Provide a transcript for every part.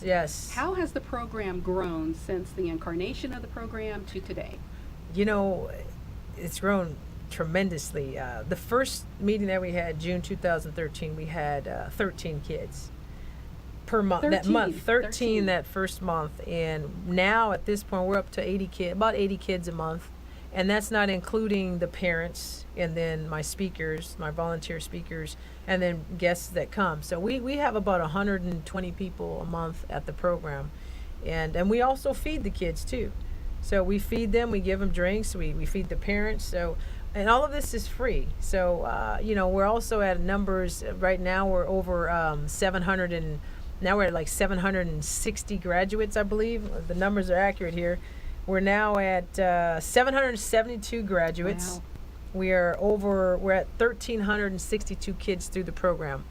Yes. How has the program grown since the incarnation of the program to today? You know, it's grown tremendously. The first meeting that we had, June 2013, we had 13 kids per month. That 13. month, 13, 13. that first month, and now at this point we're up to 80 kids, about 80 kids a month, and that's not including the parents and then my speakers, my volunteer speakers, and then guests that come. So we have about 120 people a month at the program, and we also feed the kids too. So we feed them, we give them drinks, we feed the parents. So, and all of this is free. So, we're also at numbers right now. We're over 700 and now we're at like 760 graduates, I believe. The numbers are accurate here. We're now at 772 graduates. Wow. We're at 1,362 kids through the program,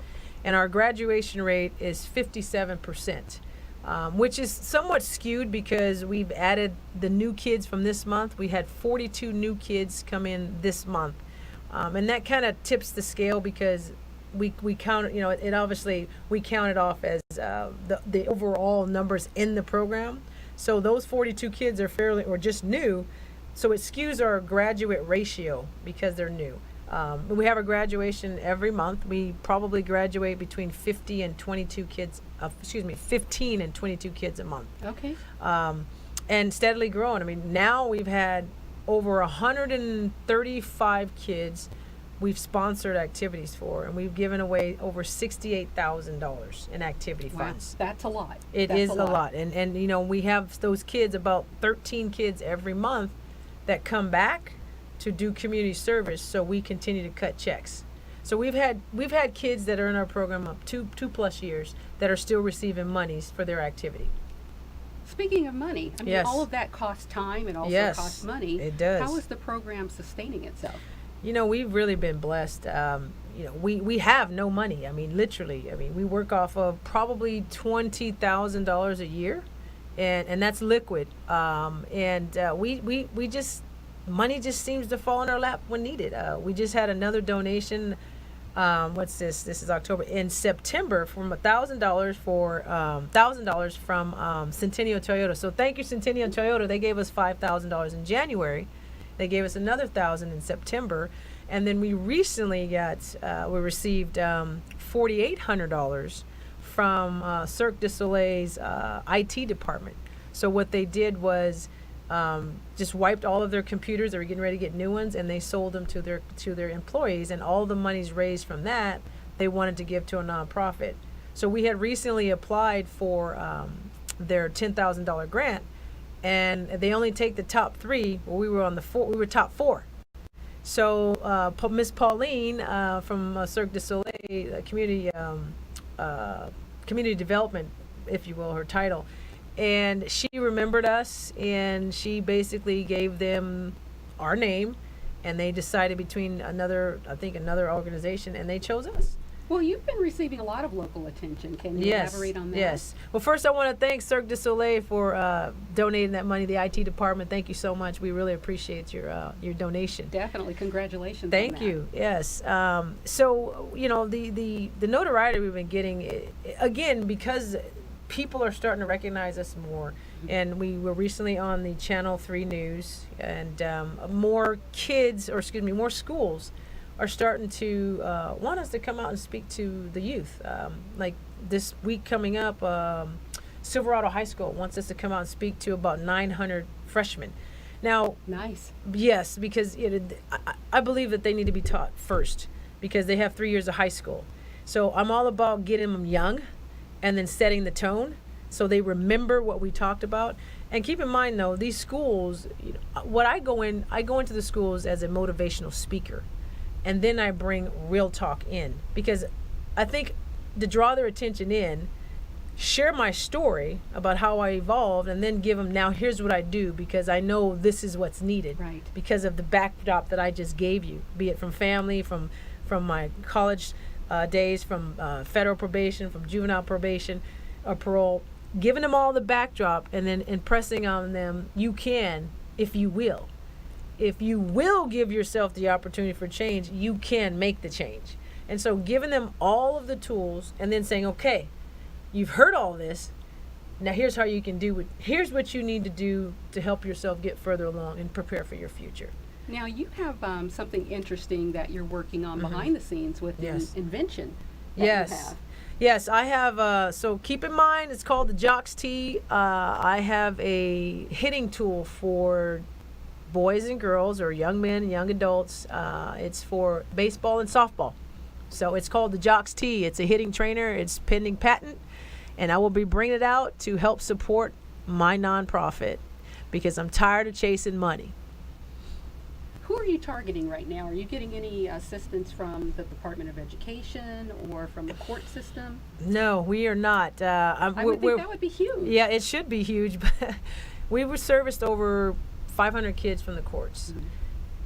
and our graduation rate is 57%. Which is somewhat skewed because we've added the new kids from this month. We had 42 new kids come in this month. And that kind of tips the scale because we count, it obviously, we count it off as the overall numbers in the program. So those 42 kids are fairly, or just new. So it skews our graduate ratio because they're new. We have a graduation every month. We probably graduate between 50 and 22 kids, 15 and 22 kids a month. Okay. And steadily growing. I mean, now we've had over 135 kids we've sponsored activities for, and we've given away over $68,000 in activity Wow. funds. That's a lot. It That's is a lot. And we have those kids, about 13 kids every month that come back to do community service, so we continue to cut checks. So we've had kids that are in our program up two plus years that are still receiving monies for their activity. Speaking of money, I mean, Yes. all of that costs time and also Yes, costs money. it does. How is the program sustaining itself? We've really been blessed. We have no money. I mean, literally. I mean, we work off of probably $20,000 a year, and that's liquid. We just, money just seems to fall in our lap when needed. We just had another donation. What's this? This is October. In September, from $1,000 for $1,000 from Centennial Toyota. So thank you, Centennial Toyota. They gave us $5,000 in January. They gave us another $1,000 in September, and then we recently we received $4,800 from Cirque du Soleil's IT department. So what they did was just wiped all of their computers. They were getting ready to get new ones, and they sold them to their employees. And all the monies raised from that, they wanted to give to a nonprofit. So we had recently applied for their $10,000 grant, and they only take the top three. Well, we were we were top four. So Miss Pauline from Cirque du Soleil community development, if you will, her title. And she remembered us, and she basically gave them our name, and they decided between another organization, and they chose us. Well, you've been receiving a lot of local attention. Can you elaborate on that? Yes. Well, first I want to thank Cirque du Soleil for donating that money, the IT department. Thank you so much. We really appreciate your donation. Definitely. Congratulations. Thank on that. you. Yes. So, the notoriety we've been getting, again, because people are starting to recognize us more. And we were recently on the Channel 3 News, and more schools are starting to want us to come out and speak to the youth. Like this week coming up, Silverado High School wants us to come out and speak to about 900 freshmen. Now, Nice. yes, because I believe that they need to be taught first, because they have 3 years of high school. So I'm all about getting them young and then setting the tone so they remember what we talked about. And keep in mind, though, these schools, I go into the schools as a motivational speaker, and then I bring real talk in, because I think to draw their attention in, share my story about how I evolved, and then give them, now here's what I do, because I know this is what's needed. Right. Because of the backdrop that I just gave you, be it from family, from my college days, from federal probation, from juvenile probation or parole, giving them all the backdrop, and then impressing on them, you can, if you will. If you will give yourself the opportunity for change, you can make the change. And so giving them all of the tools, and then saying, okay, you've heard all this, Now here's how you can do it. Here's what you need to do to help yourself get further along and prepare for your future. Now you have something interesting that you're working on behind the scenes with Yes. invention that Yes. you have. Yes, I have. So keep in mind, it's called the Jocks Tee. I have a hitting tool for boys and girls, or young men and young adults. It's for baseball and softball. So it's called the Jocks Tee. It's a hitting trainer. It's pending patent, and I will be bringing it out to help support my nonprofit because I'm tired of chasing money. Who are you targeting right now? Are you getting any assistance from the Department of Education or from the court system? No, we are not. I would think that would be huge. Yeah, it should be huge, but we were serviced over 500 kids from the courts.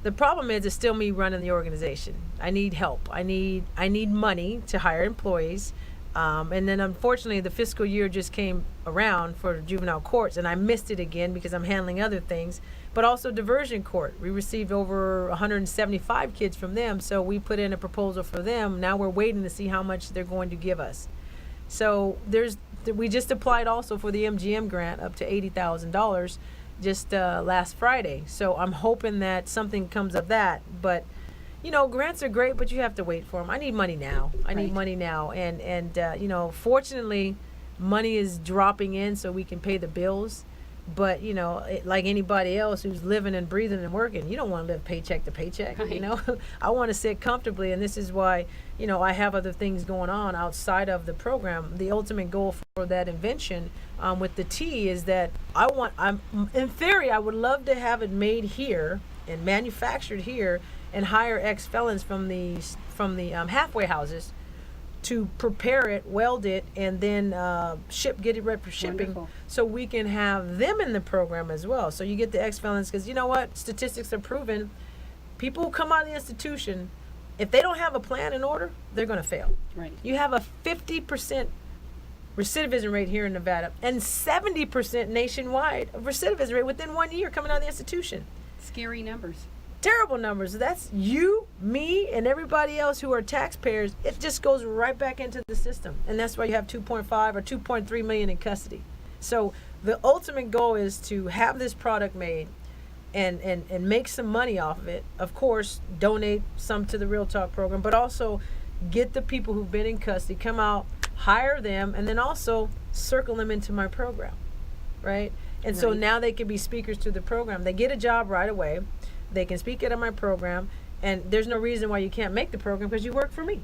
The problem is, it's still me running the organization. I need help. I need money to hire employees. And then unfortunately, the fiscal year just came around for juvenile courts, and I missed it again because I'm handling other things. But also diversion court. We received over 175 kids from them, so we put in a proposal for them. Now we're waiting to see how much they're going to give us. So we just applied also for the MGM grant up to $80,000 just last Friday. So I'm hoping that something comes of that. But you know, grants are great, but you have to wait for them. I need money now. I need Right. money now, and you know, fortunately, money is dropping in so we can pay the bills. But you know, like anybody else who's living and breathing and working, you don't want to live paycheck to paycheck. Right. You know, I want to sit comfortably, and this is why, you know, I have other things going on outside of the program. The ultimate goal for that invention with the tea is that in theory, I would love to have it made here and manufactured here, and hire ex-felons from the halfway houses to prepare it, weld it, and then get it ready for shipping. Wonderful. So we can have them in the program as well. So you get the ex-felons, because you know what? Statistics are proven. People who come out of the institution, if they don't have a plan in order, they're going to fail. Right. You have a 50% recidivism rate here in Nevada and 70% nationwide of recidivism rate within 1 year coming out of the institution. Scary numbers. Terrible numbers. That's you, me, and everybody else who are taxpayers. It just goes right back into the system. And that's why you have 2.5 or 2.3 million in custody. So the ultimate goal is to have this product made and make some money off of it. Of course, donate some to the Real Talk program, but also get the people who've been in custody, come out, hire them, and then also circle them into my program, right? And so Right. now they can be speakers to the program. They get a job right away. They can speak at my program, and there's no reason why you can't make the program because you work for me.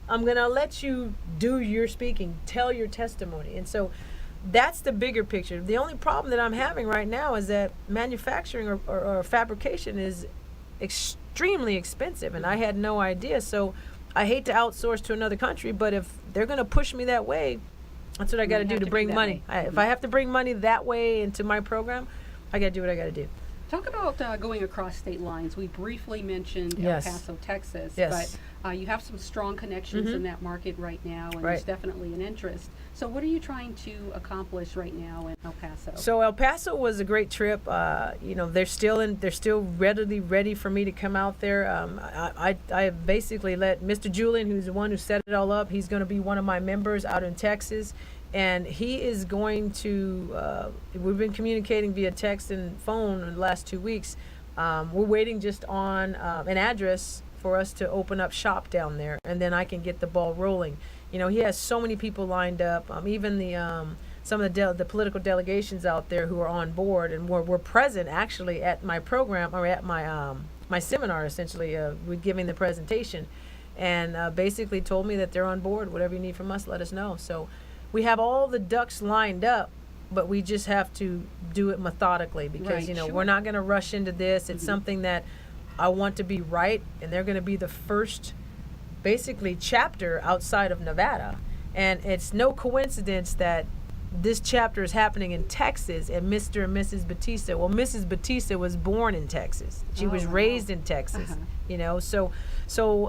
I'm going to let you do your speaking, tell your testimony. And so that's the bigger picture. The only problem that I'm having right now is that manufacturing or fabrication is extremely expensive, and I had no idea. So I hate to outsource to another country, but if they're going to push me that way, that's what I got to Might do have to to bring be that money. way. If I have to bring money that way into my program, I got to do what I got to do. Talk about going across state lines. We briefly mentioned Yes. El Paso, Texas, Yes. but you have some strong connections Mhm. in that market right now, and Right. there's definitely an interest. So what are you trying to accomplish right now in El Paso? So El Paso was a great trip. You know, they're still ready for me to come out there. I basically let Mr. Julian, who's the one who set it all up, he's going to be one of my members out in Texas, and he is going to. We've been communicating via text and phone in the last 2 weeks. We're waiting just on an address for us to open up shop down there, and then I can get the ball rolling. You know, he has so many people lined up. Even some of the political delegations out there who are on board and were present actually at my program or at my seminar. Essentially, with giving the presentation, and basically told me that they're on board. Whatever you need from us, let us know. So we have all the ducks lined up, but we just have to do it methodically because Right, you know sure. we're not going to rush into this. It's Mhm. something that I want to be right, and they're going to be the first basically chapter outside of Nevada. And it's no coincidence that this chapter is happening in Texas and Mr. and Mrs. Batista. Well, Mrs. Batista was born in Texas. She Oh, was wow. raised in Texas. Uh-huh. You know, so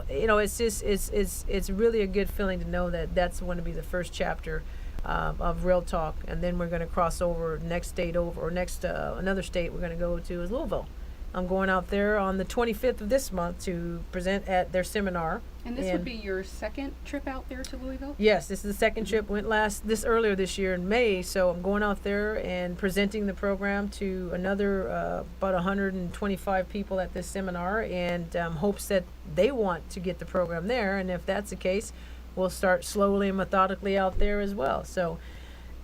you know, it's just it's really a good feeling to know that that's going to be the first chapter of Real Talk, and then we're going to cross over next state over or next another state we're going to go to is Louisville. I'm going out there on the 25th of this month to present at their seminar. And this would be your second trip out there to Louisville? Yes, this is the second trip. Went earlier this year in May, so I'm going out there and presenting the program to another about 125 people at this seminar, and hopes that they want to get the program there. And if that's the case, we'll start slowly and methodically out there as well. So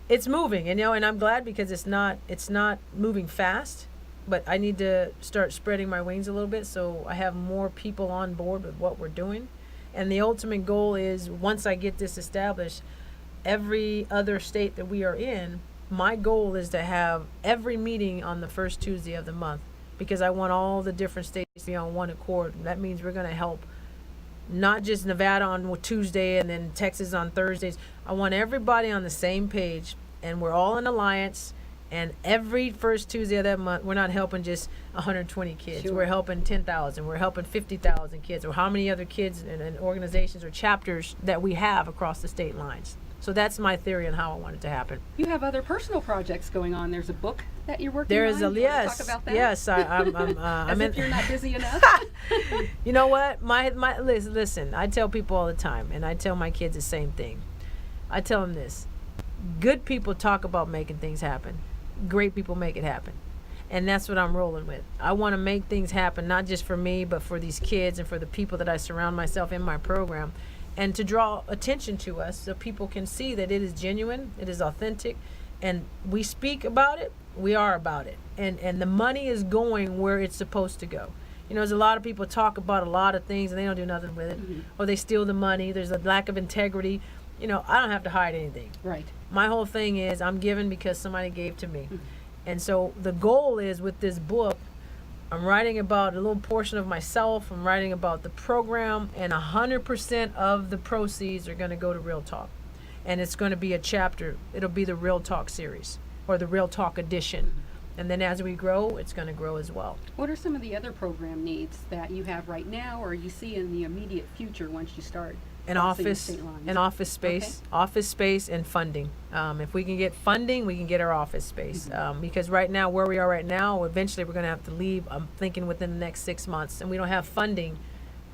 it's moving, and and I'm glad because it's not moving fast, but I need to start spreading my wings a little bit so I have more people on board with what we're doing. And the ultimate goal is, once I get this established, every other state that we are in, my goal is to have every meeting on the first Tuesday of the month, because I want all the different states to be on one accord. And that means we're going to help not just Nevada on Tuesday and then Texas on Thursdays. I want everybody on the same page, and we're all in alliance. And every first Tuesday of that month, we're not helping just 120 kids. Sure. We're helping 10,000. We're helping 50,000 kids, or how many other kids and organizations or chapters that we have across the state lines. So that's my theory on how I want it to happen. You have other personal projects going on. There's a book that you're working There on. is You a wanna yes, talk about that? yes. I'm As if you're not busy enough. You know what? My listen. I tell people all the time, and I tell my kids the same thing. I tell them this: good people talk about making things happen. Great people make it happen. And that's what I'm rolling with. I want to make things happen, not just for me, but for these kids and for the people that I surround myself in my program, and to draw attention to us so people can see that it is genuine, it is authentic, and we speak about it, we are about it. And the money is going where it's supposed to go. There's a lot of people talk about a lot of things and they don't do nothing with it, or they steal the money. There's a lack of integrity. I don't have to hide anything. Right. My whole thing is I'm giving because somebody gave to me. And so the goal is, with this book, I'm writing about a little portion of myself. I'm writing about the program, and 100% of the proceeds are going to go to Real Talk. And it's going to be a chapter. It'll be the Real Talk series, or the Real Talk edition. And then as we grow, it's going to grow as well. What are some of the other program needs that you have right now, or you see in the immediate future once you start? An office space, Okay. office space, and funding. If we can get funding, we can get our office space. Because right now, where we are right now, eventually we're going to have to leave. I'm thinking within the next 6 months, and we don't have funding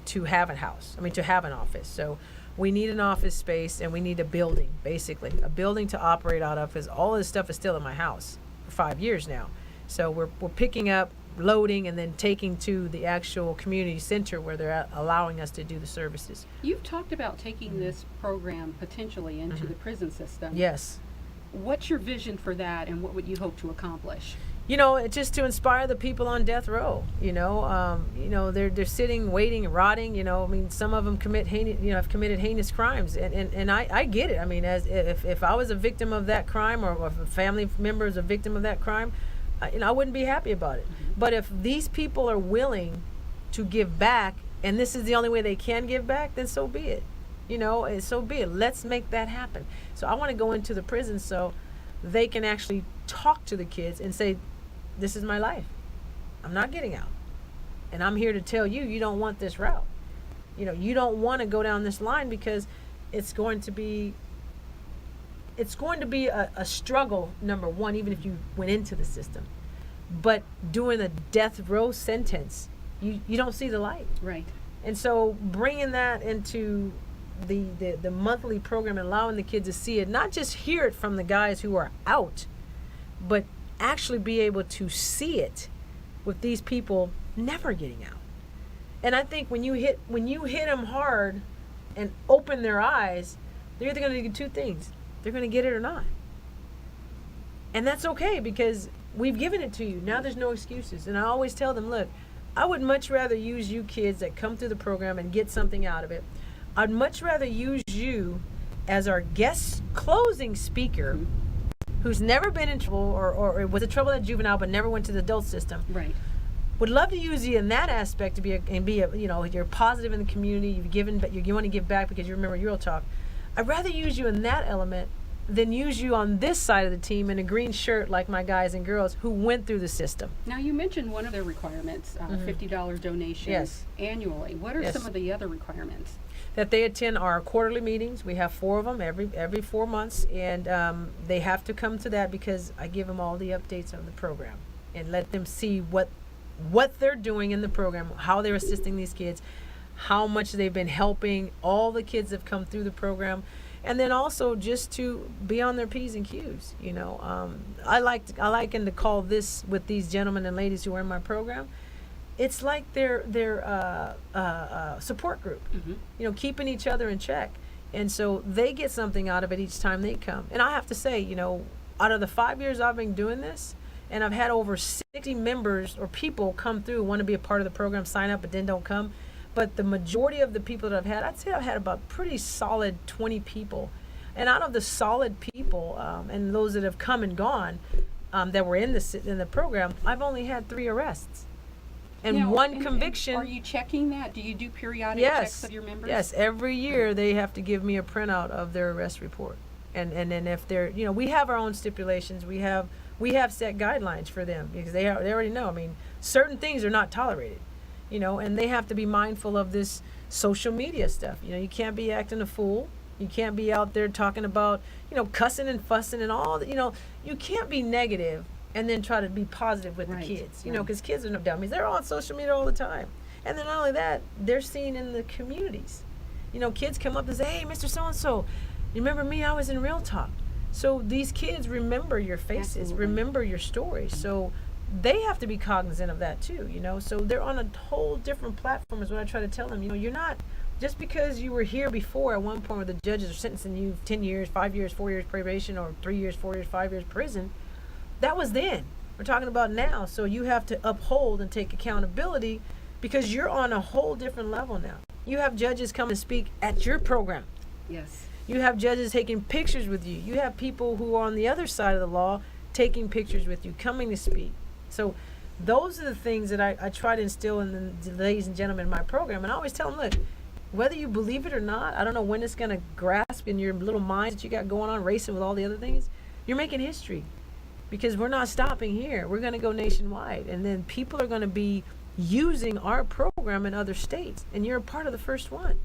to have to have an office. So we need an office space, and we need a building, basically a building to operate out of, because all this stuff is still in my house for 5 years now. So we're picking up, loading, and then taking to the actual community center where they're allowing us to do the services. You've talked about taking this program potentially into the prison system. Yes. What's your vision for that, and what would you hope to accomplish? It's just to inspire the people on death row. They're sitting, waiting, and rotting. Some of them have committed heinous crimes, and I get it. As if I was a victim of that crime, or if a family member is a victim of that crime, I wouldn't be happy about it. But if these people are willing to give back, and this is the only way they can give back, then so be it. So be it. Let's make that happen. So I want to go into the prison so they can actually talk to the kids and say, this is my life. I'm not getting out. And I'm here to tell you, you don't want this route. You don't want to go down this line, because it's going to be a struggle, number one, even if you went into the system. But doing a death row sentence, you don't see the light. Right. And so bringing that into the monthly program and allowing the kids to see it, not just hear it from the guys who are out, but actually be able to see it with these people never getting out. And I think when you hit them hard and open their eyes, they're either going to do two things. They're going to get it or not. And that's okay, because we've given it to you. Now there's no excuses. And I always tell them, look, I would much rather use you kids that come through the program and get something out of it. I'd much rather use you as our guest closing speaker, who's never been in trouble or was in trouble at juvenile but never went to the adult system. Right. Would love to use you in that aspect to be you're positive in the community. You want to give back because you remember Real Talk. I'd rather use you in that element than use you on this side of the team in a green shirt like my guys and girls who went through the system. Now, you mentioned one of their requirements, $50 donation Yes. annually. What are Yes. some of the other requirements? That they attend our quarterly meetings. We have 4 of them every 4 months, and they have to come to that, because I give them all the updates of the program and let them see what what they're doing in the program, how they're assisting these kids, how much they've been helping all the kids that have come through the program, and then also just to be on their P's and Q's. I liken to call this with these gentlemen and ladies who are in my program. It's like their support group. Mm-hmm. Keeping each other in check, and so they get something out of it each time they come. And I have to say, out of the 5 years I've been doing this, and I've had over 60 members or people come through, want to be a part of the program, sign up, but then don't come. But the majority of the people that I've had, I'd say I've had about pretty solid 20 people. And out of the solid people, and those that have come and gone, that were in the program, I've only had 3 arrests and Now, 1 conviction. Are you checking that? Do you do periodic Yes. checks of your members? Yes, every year they have to give me a printout of their arrest report. And then if they're, we have our own stipulations. We have set guidelines for them because they already know. I mean, certain things are not tolerated, and they have to be mindful of this social media stuff. You can't be acting a fool. You can't be out there talking about, cussing and fussing and all that. You can't be negative and then try to be positive with Right, the kids, right. because kids are no dummies. They're on social media all the time. And then not only that, they're seen in the communities. Kids come up and say, hey, Mr. So-and-so, you remember me? I was in Real Talk. So these kids remember your faces, Absolutely. remember your stories. So they have to be cognizant of that too, So they're on a whole different platform is what I try to tell them. You're not, just because you were here before at one point where the judges are sentencing you 10 years, 5 years, 4 years probation, or 3 years, 4 years, 5 years prison, that was then. We're talking about now. So you have to uphold and take accountability because you're on a whole different level now. You have judges come and speak at your program. Yes. You have judges taking pictures with you. You have people who are on the other side of the law taking pictures with you, coming to speak. So those are the things that I try to instill in the ladies and gentlemen in my program. And I always tell them, look, whether you believe it or not, I don't know when it's going to grasp in your little minds that you got going on, racing with all the other things, you're making history. Because we're not stopping here. We're going to go nationwide. And then people are going to be using our program in other states. And you're a part of the first one.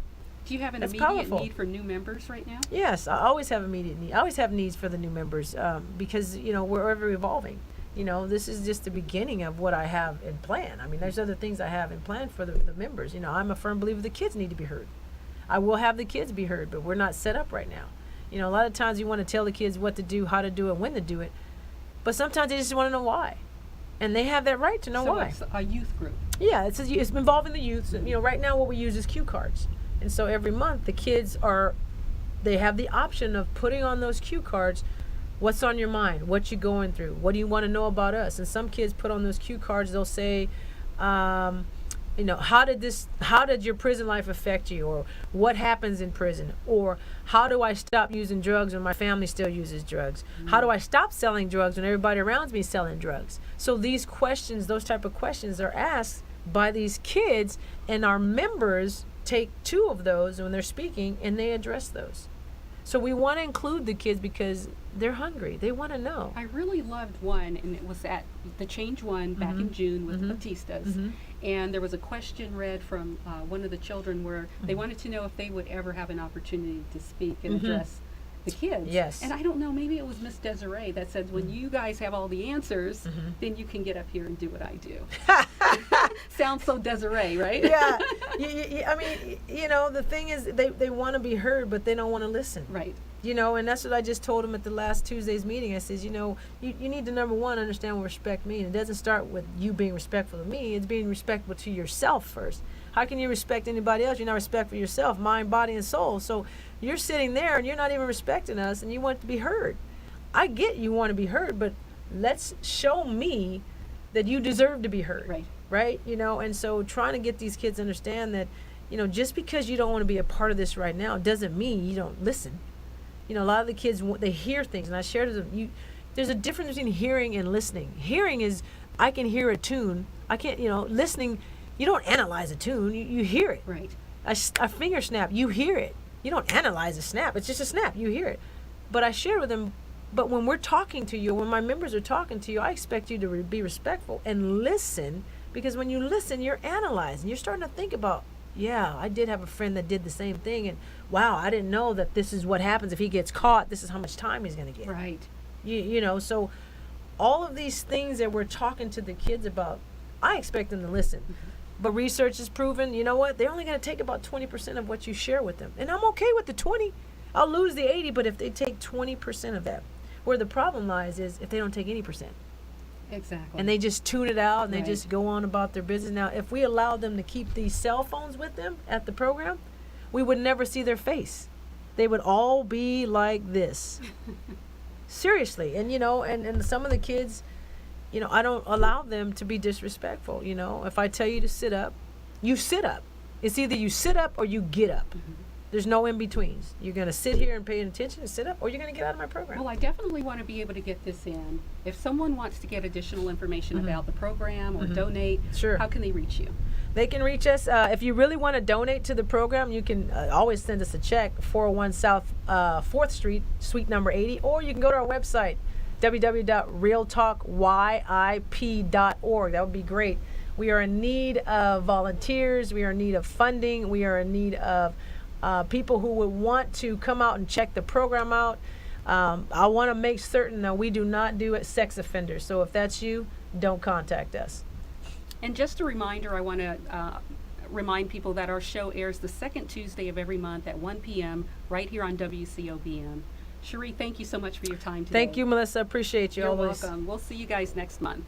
Do you have an That's immediate powerful. need for new members right now? Yes, I always have immediate need. I always have needs for the new members because, we're ever evolving. This is just the beginning of what I have in plan. I mean, there's other things I have in plan for the members. I'm a firm believer the kids need to be heard. I will have the kids be heard, but we're not set up right now. A lot of times you want to tell the kids what to do, how to do it, when to do it. But sometimes they just want to know why. And they have that right to know So why. it's a youth group. Yeah, it's involving the youth. Right now what we use is cue cards. And so every month the kids they have the option of putting on those cue cards, what's on your mind, what you going through, what do you want to know about us? And some kids put on those cue cards, they'll say, how did your prison life affect you? Or what happens in prison? Or how do I stop using drugs when my family still uses drugs? Mm-hmm. How do I stop selling drugs when everybody around me is selling drugs? So these questions, those type of questions are asked by these kids, and our members take 2 of those when they're speaking and they address those. So we want to include the kids because they're hungry. They want to know. I really loved one, and it was at the Change One back in June with Batistas. And there was a question read from one of the children where they wanted to know if they would ever have an opportunity to speak and address the kids. Yes. And I don't know, maybe it was Miss Desiree that said, when you guys have all the answers, then you can get up here and do what I do. Sounds so Desiree, right? Yeah. I mean, the thing is they want to be heard, but they don't want to listen. Right. And that's what I just told them at the last Tuesday's meeting. I says, you need to, number one, understand what respect means. It doesn't start with you being respectful to me. It's being respectful to yourself first. How can you respect anybody else? You're not respectful yourself, mind, body, and soul. So you're sitting there and you're not even respecting us and you want to be heard. I get you want to be heard, but let's show me that you deserve to be heard. Right. Right? And so trying to get these kids to understand that, just because you don't want to be a part of this right now doesn't mean you don't listen. A lot of the kids, they hear things, and I shared with them, there's a difference between hearing and listening. Hearing is, I can hear a tune. I can't, listening, you don't analyze a tune, you hear it. Right. A finger snap, you hear it. You don't analyze a snap, it's just a snap, you hear it. But I shared with them, but when we're talking to you, when my members are talking to you, I expect you to be respectful and listen, because when you listen, you're analyzing. You're starting to think about, yeah, I did have a friend that did the same thing, and wow, I didn't know that this is what happens if he gets caught. This is how much time he's going to get. Right. So all of these things that we're talking to the kids about, I expect them to listen. But research has proven, you know what? They're only going to take about 20% of what you share with them. And I'm okay with the 20. I'll lose the 80, but if they take 20% of that. Where the problem lies is if they don't take any percent. Exactly. And they just tune it out and Right. they just go on about their business. Now, if we allowed them to keep these cell phones with them at the program, we would never see their face. They would all be like this. Seriously. And, you know, and some of the kids, you know, I don't allow them to be disrespectful. You know, if I tell you to sit up, you sit up. It's either you sit up or you get up. There's no in betweens. You're going to sit here and pay attention and sit up, or you're going to get out of my program. Well, I definitely want to be able to get this in. If someone wants to get additional information about the program or donate, Sure. how can they reach you? They can reach us. If you really want to donate to the program, you can always send us a check, 401 South 4th Street, suite number 80, or you can go to our website, www.realtalkyp.org. That would be great. We are in need of volunteers. We are in need of funding. We are in need of people who would want to come out and check the program out. I want to make certain that we do not do it sex offenders. So if that's you, don't contact us. And just a reminder, I want to remind people that our show airs the second Tuesday of every month at 1 p.m. right here on WCOBM. Cherie, thank you so much for your time today. Thank you, Melissa. Appreciate you You're always. welcome. We'll see you guys next month.